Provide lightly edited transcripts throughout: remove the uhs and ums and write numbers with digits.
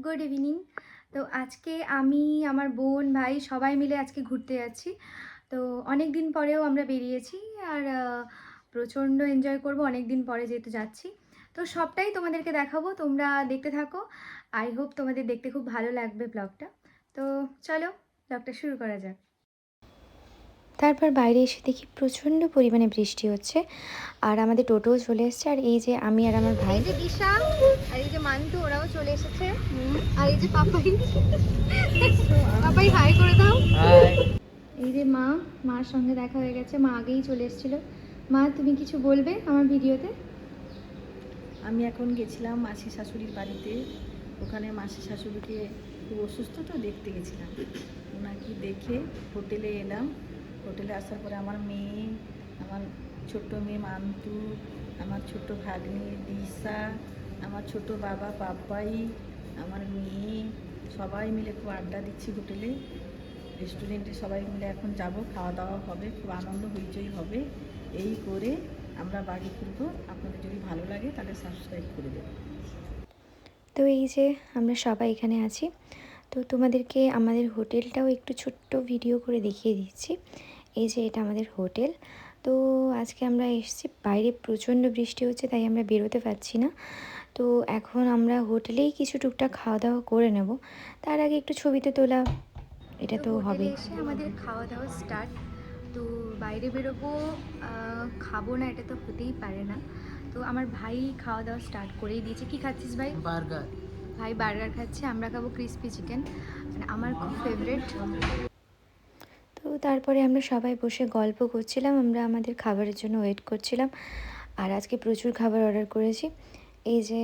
Good evening. তো আজকে আমি, আমার বোন, ভাই সবাই মিলে আজকে ঘুরতে যাচ্ছি। তো অনেক দিন পরেও আমরা বেরিয়েছি আর প্রচণ্ড এনজয় করব অনেক দিন পরে যেহেতু যাচ্ছি। তো সবটাই তোমাদেরকে দেখাবো, তোমরা দেখতে থাকো। আই হোপ তোমাদের দেখতে খুব ভালো লাগবে ব্লগটা। তো চলো ব্লগটা শুরু করা যাক। তারপর বাইরে এসে দেখি প্রচণ্ড পরিমাণে বৃষ্টি হচ্ছে আর আমাদের টোটোও চলে এসেছে। আর এই যে আমি আর আমার ভাই, এই যে দিশা আর এই যে মান্তু, ওরাও চলে এসেছে। আর এই যে পাপাই, পাপাই হাই করে দাও। এই যে মার সঙ্গে দেখা হয়ে গেছে, মা আগেই চলে এসেছিল। মা, তুমি কিছু বলবে আমার ভিডিওতে? আমি এখন গেছিলাম মাসি শাশুড়ির বাড়িতে। ওখানে মাসি শাশুড়িকে খুব অসুস্থ, তো দেখতে গেছিলাম। ওনাকে দেখে হোটেলে এলাম। হোটেলে আসার পরে আমার মেয়ে, আমার ছোট্ট মেয়ে মান্তু, আমার ছোট্ট ভাগ্নি দিশা, আমার ছোট বাবা পাপাই, আমার মেয়ে, সবাই মিলে খুব আড্ডা দিচ্ছি হোটেলে, রেস্টুরেন্টে। সবাই মিলে এখন যাব, খাওয়া দাওয়া হবে, খুব আনন্দ হইচই হবে। এই করে আমরা বাড়ি ফিরবো। আপনাদের যদি ভালো লাগে তাহলে সাবস্ক্রাইব করে দেবেন। তো এই যে আমরা সবাই এখানে আছি। তো তোমাদেরকে আমাদের হোটেলটাও একটু ছোট্ট ভিডিও করে দেখিয়ে দিচ্ছি। এই যে এটা আমাদের হোটেল। তো আজকে আমরা এসেছি, বাইরে প্রচণ্ড বৃষ্টি হচ্ছে তাই আমরা বেরোতে পারছি না। তো এখন আমরা হোটেলেই কিছু টুকটাক খাওয়া দাওয়া করে নেব, তার আগে একটু ছবিতে তোলা এটা তো হবে। এসে আমাদের খাওয়া দাওয়া স্টার্ট। তো বাইরে বেরোবো, খাবো না এটা তো হতেই পারে না। তো আমার ভাই খাওয়া দাওয়া স্টার্ট করেই দিয়েছে। কি খাচ্ছিস ভাই? বার্গার। ভাই বার্গার খাচ্ছে, আমরা খাবো ক্রিসপি চিকেন, মানে আমার খুব ফেভারিট। তো তারপরে আমরা সবাই বসে গল্প করছিলাম, আমরা আমাদের খাবারের জন্য ওয়েট করছিলাম। আর আজকে প্রচুর খাবার অর্ডার করেছি। এই যে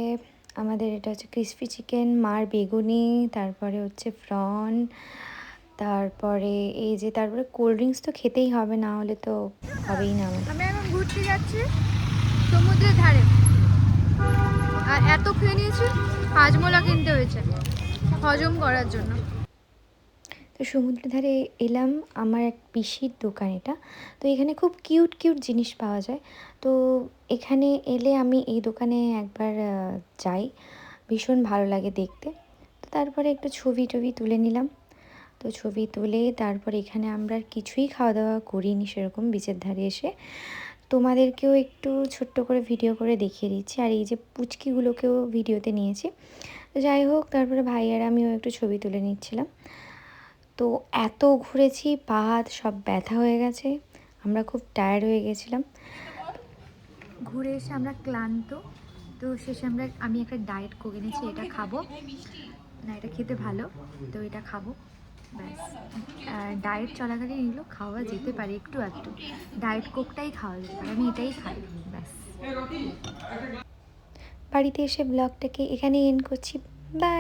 আমাদের এটা হচ্ছে ক্রিসপি চিকেন, মার বেগুনি, তারপরে হচ্ছে প্রন, তারপরে এই যে তারপরে কোল্ড ড্রিঙ্কস তো খেতেই হবে, না হলে তো হবেই না আমাদের। আমরা এখন ঘুরতে যাচ্ছি সমুদ্রের ধারে, আর এত খেয়ে নিয়েছি, হাজমোলা কিনতে হয়েছে হজম করার জন্য। তো সমুদ্রের ধারে এলাম, আমার এক পিসির দোকান এটা। তো এখানে খুব কিউট কিউট জিনিস পাওয়া যায়। তো এখানে এলে আমি এই দোকানে একবার যাই, ভীষণ ভালো লাগে দেখতে। তো তারপরে একটু ছবি টবি তুলে নিলাম। তো ছবি তুলে তারপর এখানে আমরা আর কিছুই খাওয়া দাওয়া করিনি সেরকম, বিচের ধারে এসে তোমাদেরকেও একটু ছোট্ট করে ভিডিও করে দেখিয়ে দিচ্ছি। আর এই যে পুচকিগুলোকেও ভিডিওতে নিয়েছি। তো যাই হোক, তারপরে ভাই আর আমিও একটু ছবি তুলে নিচ্ছিলাম। তো এত ঘুরেছি, পা হাত সব ব্যথা হয়ে গেছে, আমরা খুব টায়ার্ড হয়ে গেছিলাম। ঘুরে এসে আমরা ক্লান্ত। তো শেষে আমি একটা ডায়েট কোক এনেছি, এটা খাবো না, এটা খেতে ভালো, তো এটা খাবো ব্যাস। ডায়েট চলাকালীন এগুলো খাওয়া যেতে পারে একটু একটু, ডায়েট কোকটাই খাওয়া যেতে পারে, আমি এটাই খাই ব্যাস। বাড়িতে এসে ব্লগটাকে এখানেই এন্ড করছি। বাই।